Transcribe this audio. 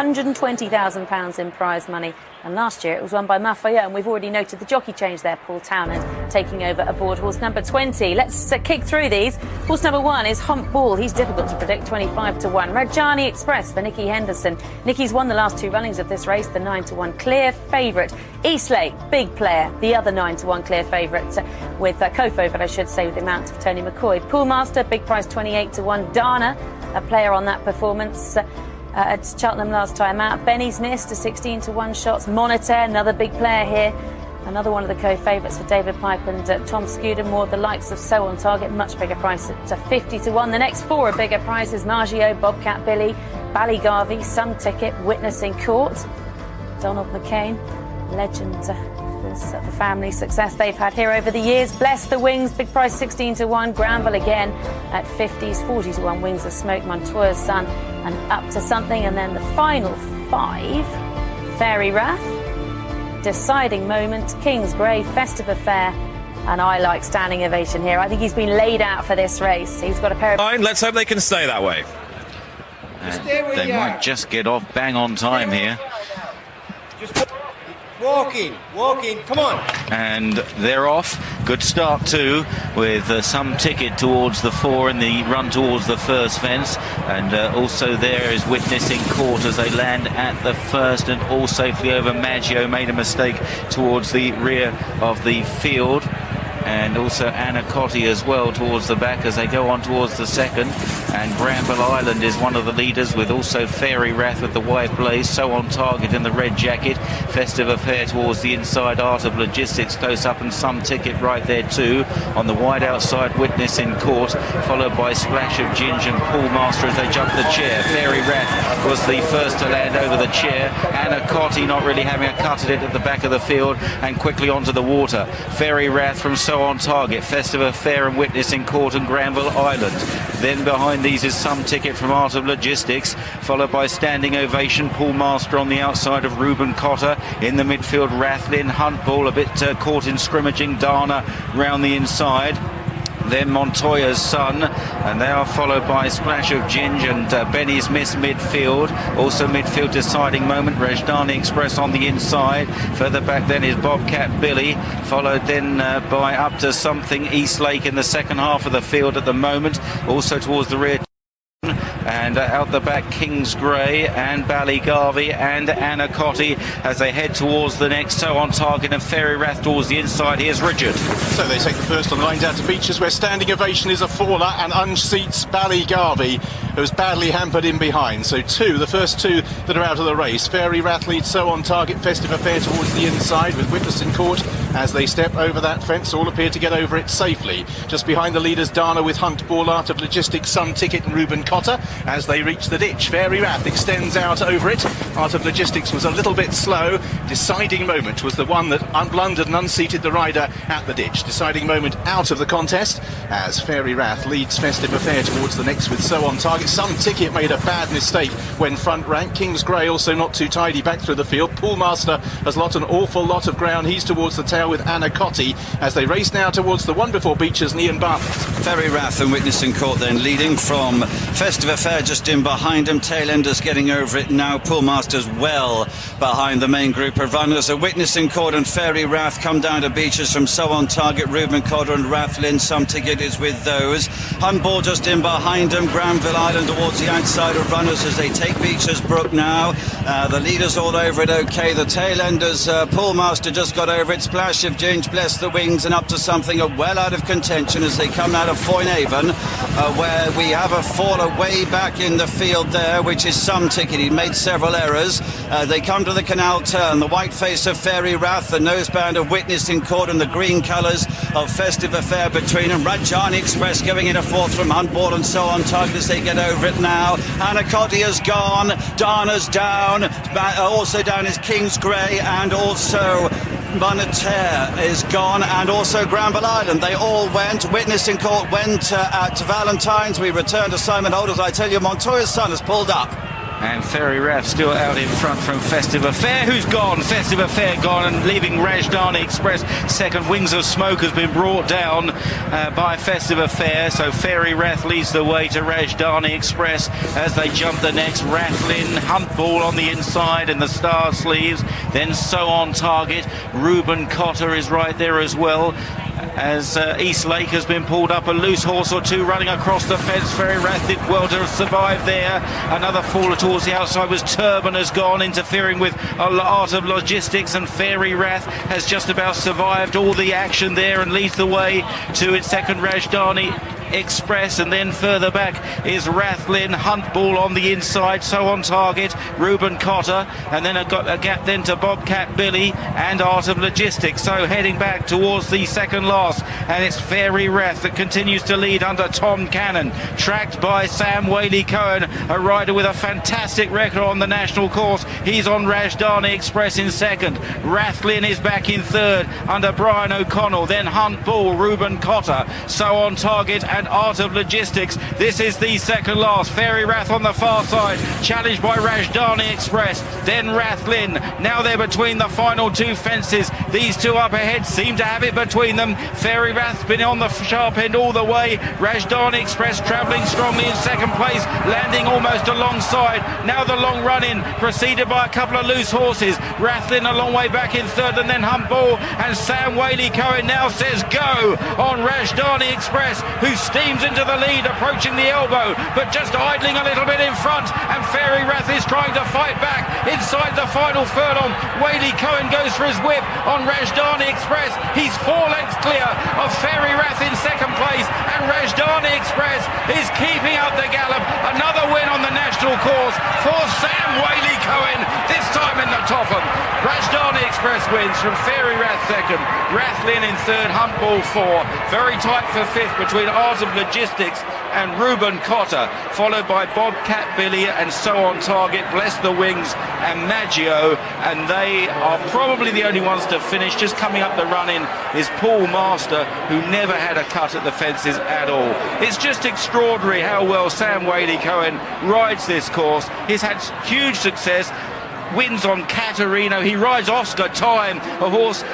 £120,000 in prize money. And last year it was won by Mafaya, and we've already noted the jockey change there, Paul Townend taking over aboard horse number 20. Let's kick through these. Horse number 1 is Hump Ball. He's difficult to predict, 25-1. Rajhdani Express for Nicky Henderson. Nicky's won the last 2 runnings of this race, the 9-1 clear favourite. Eastlake, big player, the other 9-1 clear favourite, with co-favourite, I should say, with the amount of Tony McCoy. Poolmaster, big price, 28-1. Dana, a player on that performance at Cheltenham last time out. Benny's missed, a 16-1 shots. Monitor, another big player here. Another one of the co-favourites for David Pipe and Tom Scudamore. The likes of So On Target, much bigger price at 50-1. The next 4 are bigger prices. Margio, Bobcat Billy, Ballygarvey, Some Ticket, Witness in Court. Donald McCain, legend, the family success they've had here over the years. Bless the Wings, big price 16-1. Granville again at 50s, 40-1. Wings of Smoke, Montoya's Son, and Up to Something. And then the final 5, Fairy Rath, Deciding Moment, King's Grey, Festive Affair, and I like Standing Ovation here. I think he's been laid out for this race. He's got a pair of... Fine, let's hope they can stay that way. And they might just get off bang on time here. Walk in, come on. And they're off. Good start too, with Some Ticket towards the 4 in the run towards the first fence. And also there is Witness in Court as they land at the first, and all safely over. Maggio made a mistake towards the rear of the field. And also Anna Cotti as well towards the back as they go on towards the second. And Granville Island is one of the leaders, with also Fairy Rath with the white blaze, So On Target in the red jacket. Festive Affair towards the inside, Art of Logistics close up, and Some Ticket right there too. On the wide outside, Witness in Court, followed by Splash of Ginge and Poolmaster as they jump the chair. Fairy Rath was the first to land over the chair. Anna Cotti not really having a cut at it at the back of the field, and quickly onto the water. Fairy Rath from So On Target, Festive Affair and Witness in Court, and Granville Island. Then behind these is Some Ticket from Art of Logistics, followed by Standing Ovation, Poolmaster on the outside of Reuben Cotter. In the midfield, Rathlin, Hunt Ball a bit caught in scrimmaging, Dana round the inside. Then Montoya's Son, and they are followed by Splash of Ginge and Benny's Miss midfield. Also midfield, Deciding Moment, Rajhdani Express on the inside. Further back then is Bobcat Billy, followed then by Up to Something, Eastlake in the second half of the field at the moment. Also towards the rear, and out the back, King's Grey and Ballygarvey and Anna Cotti as they head towards the next. So On Target and Fairy Rath towards the inside. Here's Richard. So they take the first on the line down to Beaches, where Standing Ovation is a faller and unseats Ballygarvey, who's badly hampered in behind. So the first 2 that are out of the race. Fairy Rath leads So On Target, Festive Affair towards the inside, with Witness in Court as they step over that fence. All appear to get over it safely. Just behind the leaders, Dana with Hunt Ball, Art of Logistics, Some Ticket and Reuben Cotter as they reach the ditch. Fairy Rath extends out over it. Art of Logistics was a little bit slow. Deciding Moment was the one that unblundered and unseated the rider at the ditch. Deciding Moment out of the contest as Fairy Rath leads Festive Affair towards the next with So On Target. Some Ticket made a bad mistake when front rank. King's Grey also not too tidy back through the field. Poolmaster has lost an awful lot of ground. He's towards the tail with Anna Cotti as they race now towards the one before Beaches and Ian Bartlett. Fairy Rath and Witness in Court then leading from Festive Affair just in behind him. Tailenders getting over it now. Poolmaster's well behind the main group of runners. A Witness in Court and Fairy Rath come down to Beaches from So On Target, Reuben Cotter and Rathlin. Some Ticket is with those. Humball just in behind him. Granville Island towards the outside of runners as they take Beaches Brook now. The leaders all over it okay. The tailenders, Poolmaster just got over it. Splash of Ginge, Bless the Wings and Up to Something are well out of contention as they come out of Foynhaven, where we have a faller way back in the field there, which is Some Ticket. He made several errors. They come to the canal turn. The white face of Fairy Rath, the noseband of Witness in Court, and the green colours of Festive Affair between them. Rajhdani Express going in a 4th from Huntball and So On Target as they get over it now. Anna Cotti has gone. Dana's down. Also down is King's Grey, and also Moneter is gone, and also Granville Island. They all went. Witness in Court went at Valentine's. We return to Simon Holders. I tell you, Montoya's Son has pulled up. And Fairy Rath still out in front from Festive Affair, who's gone. Festive Affair gone and leaving Rajhdani Express second. Wings of Smoke has been brought down by Festive Affair. So Fairy Rath leads the way to Rajhdani Express as they jump the next. Rathlin, Huntball on the inside in the star sleeves. Then So On Target. Reuben Cotter is right there as well. As East Lake has been pulled up, a loose horse or two running across the fence. Fairy Rath did well to survive there. Another faller towards the outside was Turban has gone, interfering with Art of Logistics, and Fairy Rath has just about survived all the action there and leads the way to its second. Rajhdani Express, and then further back is Rathlin, Huntball on the inside, So On Target, Reuben Cotter, and then got a gap then to Bobcat Billy and Art of Logistics. So heading back towards the second last, and it's Fairy Rath that continues to lead under Tom Cannon, tracked by Sam Whaley-Cohen, a rider with a fantastic record on the national course. He's on Rajhdani Express in second. Rathlin is back in third under Brian O'Connell, then Huntball, Reuben Cotter, So On Target and Art of Logistics. This is the second last. Fairy Rath on the far side, challenged by Rajhdani Express, then Rathlin. Now they're between the final two fences. These two up ahead seem to have it between them. Fairy Rath's been on the sharp end all the way. Rajhdani Express travelling strongly in second place, landing almost alongside. Now the long run in, preceded by a couple of loose horses. Rathlin a long way back in third, and then Huntball, and Sam Whaley-Cohen now says go on Rajhdani Express, who steams into the lead, approaching the elbow, but just idling a little bit in front, and Fairy Rath is trying to fight back inside the final furlong. Whaley-Cohen goes for his whip on Rajhdani Express. He's 4 lengths clear of Fairy Rath in second place, and Rajhdani Express is keeping up the gallop. Another win on the national course for Sam Whaley-Cohen, this time in the Topham. Rajhdani Express wins from Fairy Rath second, Rathlin in third, Huntball 4. Very tight for fifth between Art of Logistics and Reuben Cotter, followed by Bobcat Billy and So On Target, Bless the Wings and Maggio, and they are probably the only ones to finish. Just coming up the run-in is Paul Master, who never had a cut at the fences at all. It's just extraordinary how well Sam Whaley-Cohen rides this course. He's had huge success, wins on Caterino. He rides Oscar Time, a horse